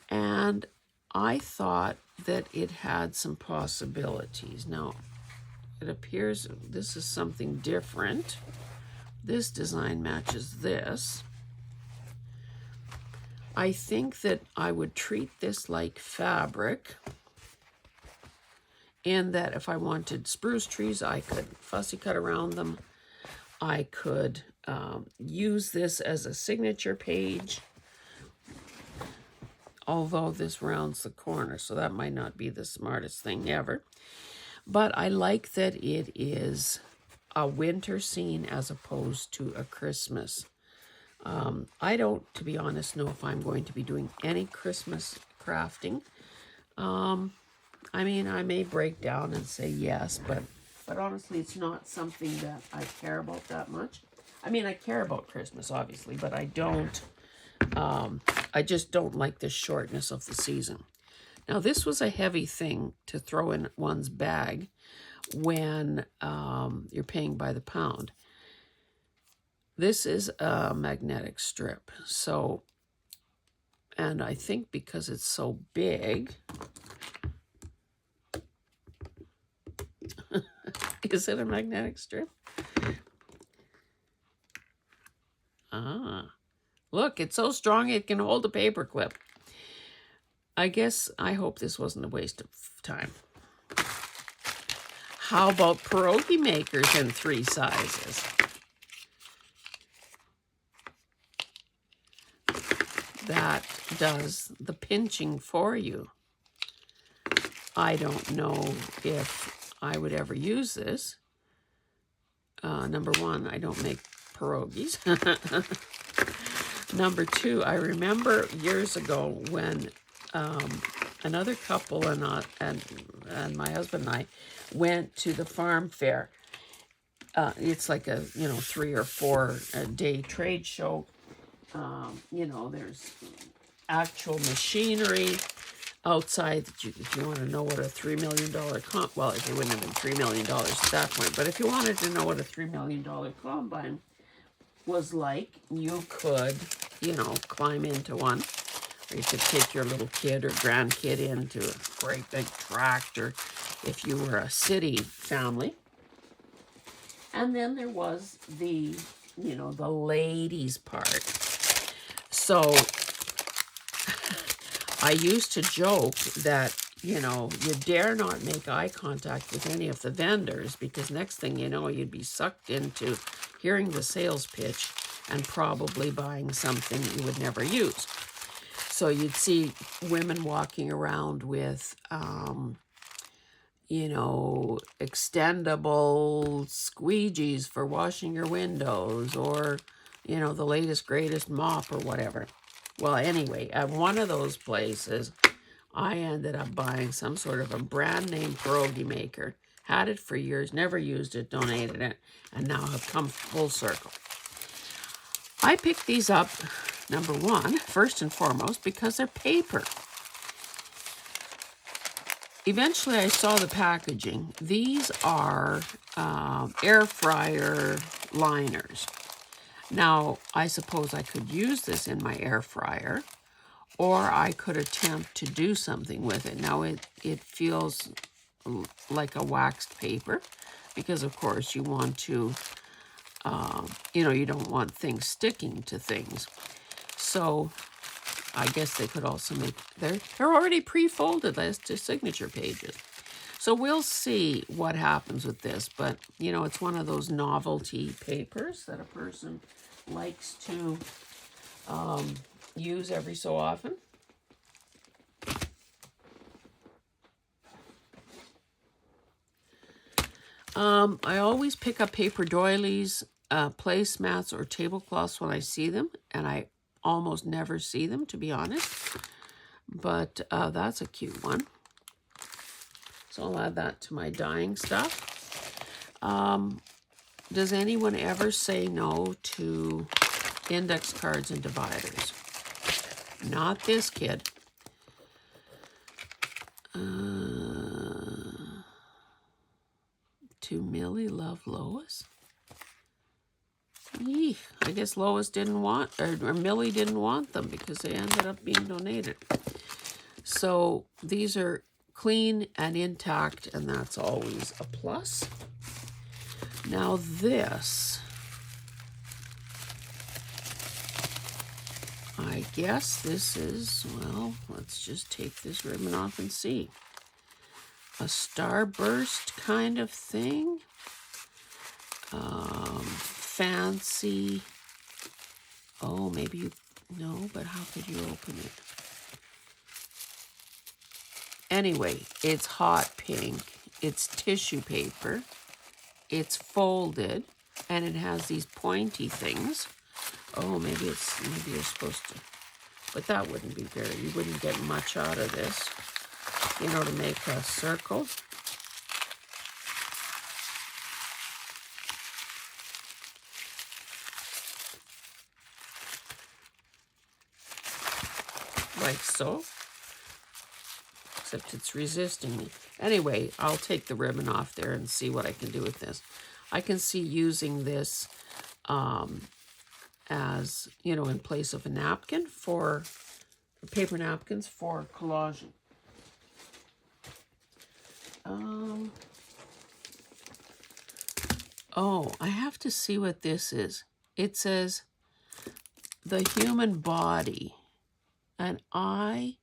And I thought that it had some possibilities. Now, it appears this is something different. This design matches this. I think that I would treat this like fabric, and that if I wanted spruce trees, I could fussy cut around them. I could use this as a signature page, although this rounds the corner, so that might not be the smartest thing ever. But I like that it is a winter scene as opposed to a Christmas. I don't, to be honest, know if I'm going to be doing any Christmas crafting. I mean, I may break down and say yes, but honestly, it's not something that I care about that much. I mean, I care about Christmas, obviously, but I don't, I just don't like the shortness of the season. Now, this was a heavy thing to throw in one's bag when you're paying by the pound. This is a magnetic strip, so, and I think because it's so big, is it a magnetic strip? Ah, look, it's so strong it can hold a paper clip. I guess, I hope this wasn't a waste of time. How about pierogi makers in 3 sizes? That does the pinching for you. I don't know if I would ever use this. Number 1, I don't make pierogies. Number 2, I remember years ago when another couple and my husband and I went to the farm fair. It's like a 3 or 4 day trade show. There's actual machinery outside that if you want to know what a $3 million well, it wouldn't have been $3 million at that point, but if you wanted to know what a $3 million combine was like, you could, climb into one, or you could take your little kid or grandkid into a great big tractor if you were a city family. And then there was the ladies part. So I used to joke that, you dare not make eye contact with any of the vendors, because next thing you know, you'd be sucked into hearing the sales pitch and probably buying something you would never use. So you'd see women walking around with, extendable squeegees for washing your windows, or, the latest, greatest mop or whatever. Well, anyway, at one of those places, I ended up buying some sort of a brand name pierogi maker. Had it for years, never used it, donated it, and now have come full circle. I picked these up, number 1, first and foremost, because they're paper. Eventually, I saw the packaging. These are air fryer liners. Now, I suppose I could use this in my air fryer, or I could attempt to do something with it. Now, it feels like a waxed paper, because, of course, you want to, you don't want things sticking to things. So I guess they could also make, they're already pre-folded as to signature pages. So we'll see what happens with this, but, it's one of those novelty papers that a person likes to use every so often. I always pick up paper doilies, placemats, or tablecloths when I see them, and I almost never see them, to be honest. But that's a cute one. So I'll add that to my dyeing stuff. Does anyone ever say no to index cards and dividers? Not this kid. To Millie love Lois? Eek, I guess Lois didn't want, or Millie didn't want them because they ended up being donated. So these are clean and intact, and that's always a plus. Now this, I guess this is, well, let's just take this ribbon off and see. A starburst kind of thing. Fancy. Oh, maybe you, no, but how could you open it? Anyway, it's hot pink. It's tissue paper. It's folded, and it has these pointy things. Oh, maybe you're supposed to, but that wouldn't be very, you wouldn't get much out of this, you know, to make a circle. Like so. Except it's resisting me. Anyway, I'll take the ribbon off there and see what I can do with this. I can see using this as, you know, in place of a napkin for paper napkins for collaging. Oh, I have to see what this is. It says the human body, and I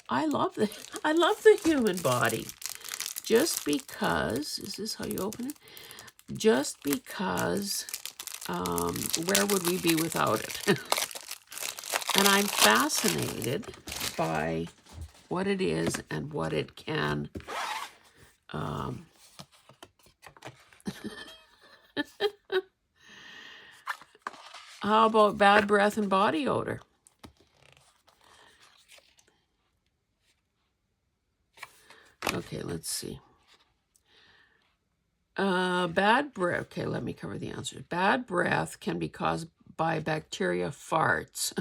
love the human body. Just because, is this how you open it? Just because, where would we be without it? And I'm fascinated by what it is and what it can, how about bad breath and body odor? Okay, let's see. Bad breath. Okay, let me cover the answers. Bad breath can be caused by bacteria farts.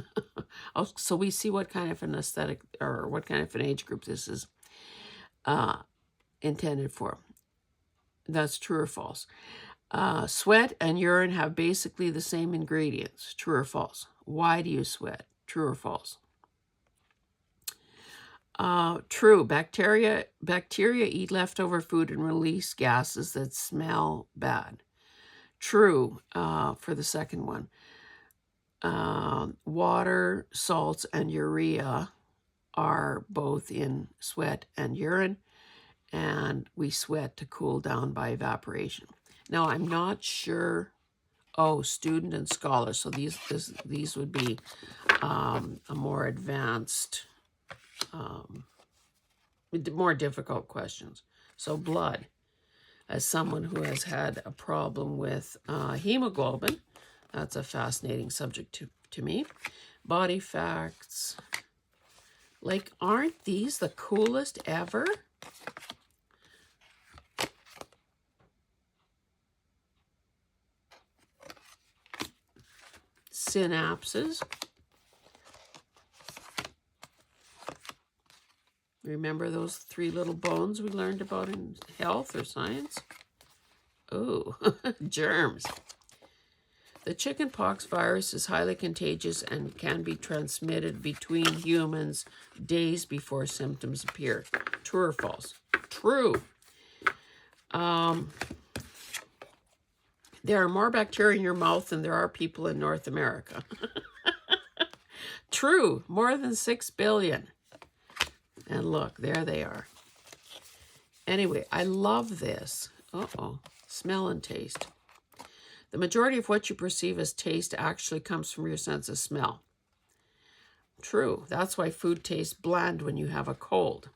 Oh, so we see what kind of an aesthetic or what kind of an age group this is intended for. That's true or false. Sweat and urine have basically the same ingredients. True or false? Why do you sweat? True or false? True. Bacteria eat leftover food and release gases that smell bad. True for the second one. Water, salts, and urea are both in sweat and urine, and we sweat to cool down by evaporation. Now, I'm not sure. Oh, student and scholar. So these would be a more advanced, more difficult questions. So blood. As someone who has had a problem with hemoglobin, that's a fascinating subject to me. Body facts. Like, aren't these the coolest ever? Synapses. Remember those 3 little bones we learned about in health or science? Oh, germs. The chickenpox virus is highly contagious and can be transmitted between humans days before symptoms appear. True or false? True. There are more bacteria in your mouth than there are people in North America. True. More than 6 billion. And look, there they are. Anyway, I love this. Uh-oh. Smell and taste. The majority of what you perceive as taste actually comes from your sense of smell. True. That's why food tastes bland when you have a cold.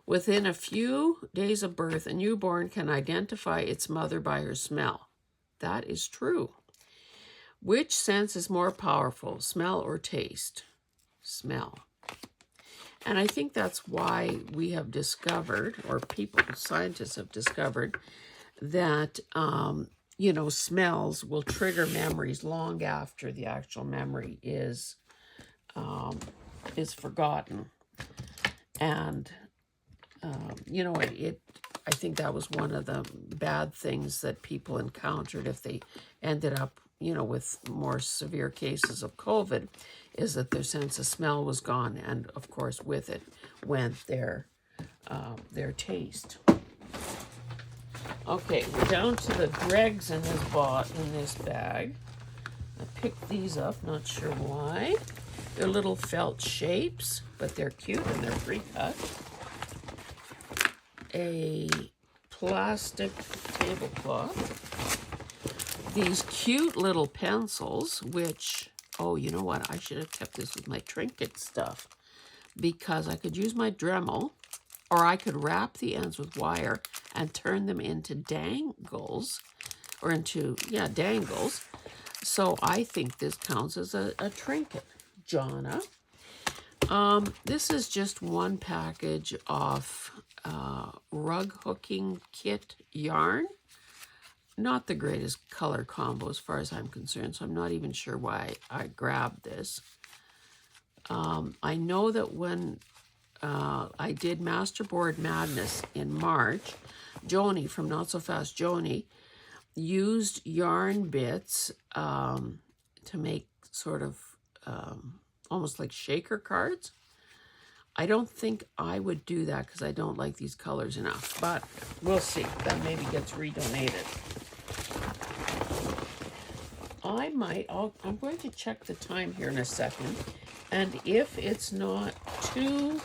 Within a few days of birth, a newborn can identify its mother by her smell. That is true. Which sense is more powerful, smell or taste? Smell. And I think that's why we have discovered, or scientists have discovered, that, you know, smells will trigger memories long after the actual memory is forgotten. And, you know, I think that was one of the bad things that people encountered if they ended up, you know, with more severe cases of COVID, is that their sense of smell was gone, and of course with it went their taste. Okay, we're down to the dregs in this bag. I picked these up, not sure why. They're little felt shapes, but they're cute and they're pre-cut. A plastic tablecloth. These cute little pencils, which, oh, you know what? I should have kept this with my trinket stuff, because I could use my Dremel, or I could wrap the ends with wire and turn them into dangles, or into, yeah, dangles. So I think this counts as a trinket. Jonna. This is just one package of rug hooking kit yarn. Not the greatest color combo as far as I'm concerned, so I'm not even sure why I grabbed this. I know that when I did Masterboard Madness in March, Joni from Not So Fast Joni used yarn bits to make sort of almost like shaker cards. I don't think I would do that because I don't like these colors enough, but we'll see. That maybe gets redonated. I'm going to check the time here in a second, and if it's not too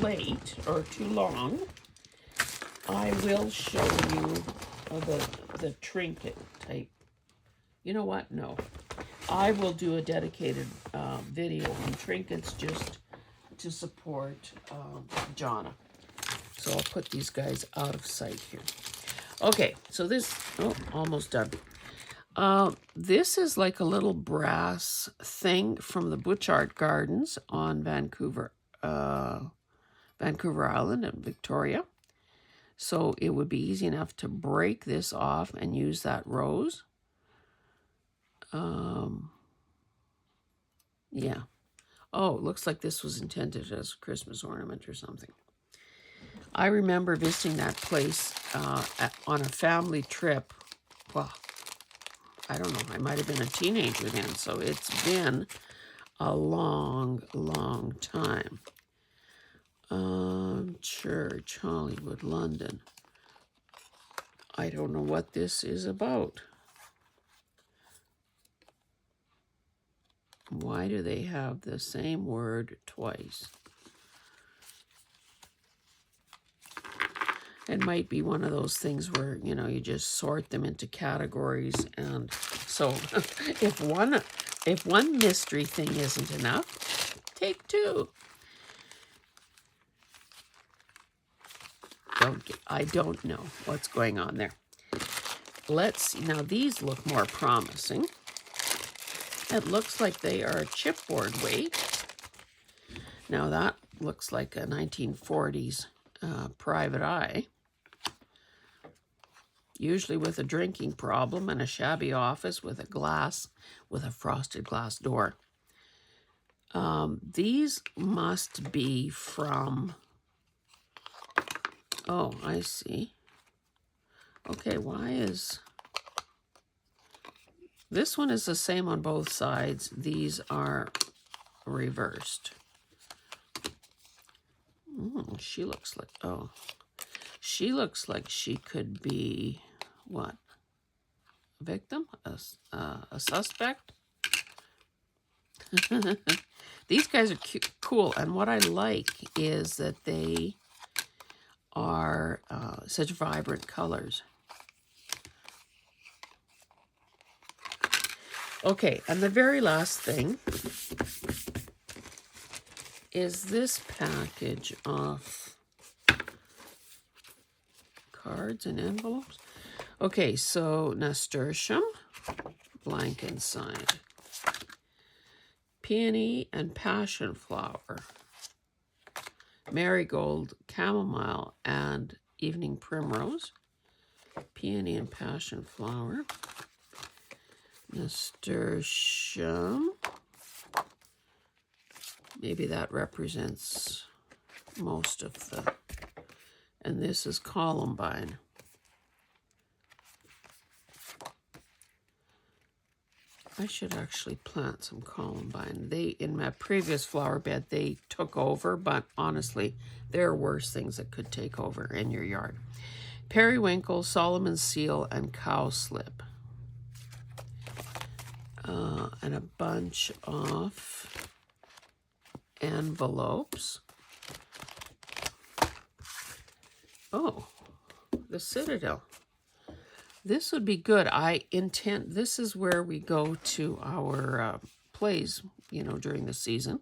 late or too long, I will show you the trinket type. You know what? No. I will do a dedicated video on trinkets just to support Jonna. So I'll put these guys out of sight here. Okay, so this, oh, almost done. This is like a little brass thing from the Butchart Gardens on Vancouver Island in Victoria. So it would be easy enough to break this off and use that rose. Yeah. Oh, it looks like this was intended as a Christmas ornament or something. I remember visiting that place on a family trip. Well, I don't know. I might have been a teenager then, so it's been a long, long time. Church, Hollywood, London. I don't know what this is about. Why do they have the same word twice? It might be one of those things where, you know, you just sort them into categories. And so if one mystery thing isn't enough, take two. I don't know what's going on there. Let's see. Now these look more promising. It looks like they are chipboard weight. Now that looks like a 1940s private eye. Usually with a drinking problem and a shabby office with a frosted glass door. These must be from, oh, I see. Okay, why is, this one is the same on both sides. These are reversed. She looks like, oh, she looks like she could be, what? A victim? A suspect? These guys are cute, cool, and what I like is that they are such vibrant colors. Okay, and the very last thing is this package of cards and envelopes. Okay, so nasturtium, blank inside. Peony and passion flower. Marigold, chamomile, and evening primrose. Peony and passion flower. Nasturtium. Maybe that represents most of the, and this is columbine. I should actually plant some columbine. In my previous flower bed, they took over, but honestly, there are worse things that could take over in your yard. Periwinkle, Solomon's seal, and cowslip. And a bunch of envelopes. Oh, the Citadel. This would be good. This is where we go to our plays, during the season.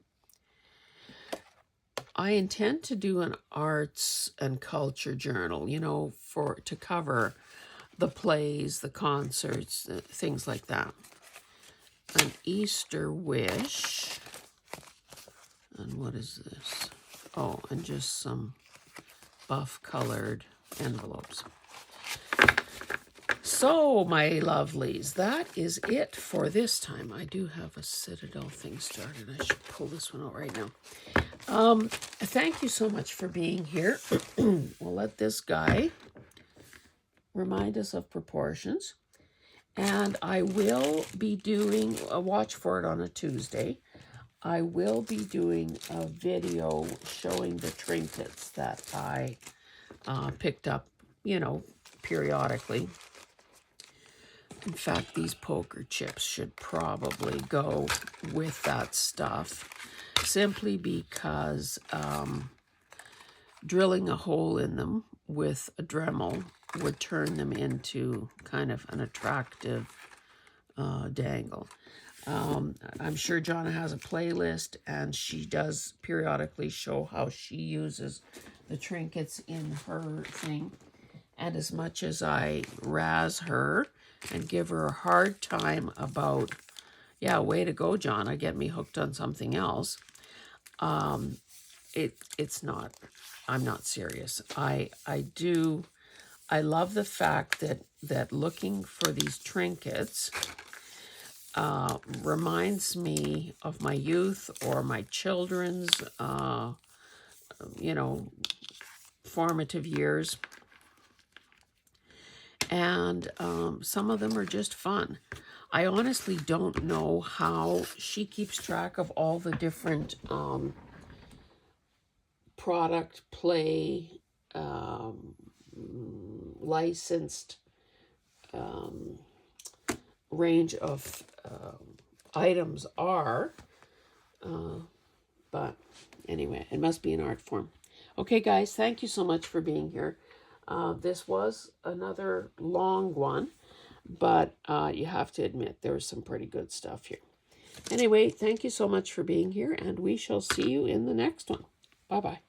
I intend to do an arts and culture journal, to cover the plays, the concerts, things like that. An Easter wish. And what is this? Oh, and just some buff-colored envelopes. So, my lovelies, that is it for this time. I do have a Citadel thing started. I should pull this one out right now. Thank you so much for being here. We'll let this guy remind us of proportions. And I will be doing a watch for it on a Tuesday. I will be doing a video showing the trinkets that I picked up, periodically. In fact, these poker chips should probably go with that stuff, simply because drilling a hole in them with a Dremel would turn them into kind of an attractive dangle. I'm sure Jonna has a playlist, and she does periodically show how she uses the trinkets in her thing. And as much as I razz her and give her a hard time about, yeah, way to go, Jonna, get me hooked on something else, it's not, I'm not serious. I love the fact that looking for these trinkets reminds me of my youth or my children's, formative years. And some of them are just fun. I honestly don't know how she keeps track of all the different product play licensed range of items are. But anyway, it must be an art form. Okay, guys, thank you so much for being here. This was another long one, but you have to admit there was some pretty good stuff here. Anyway, thank you so much for being here, and we shall see you in the next one. Bye-bye.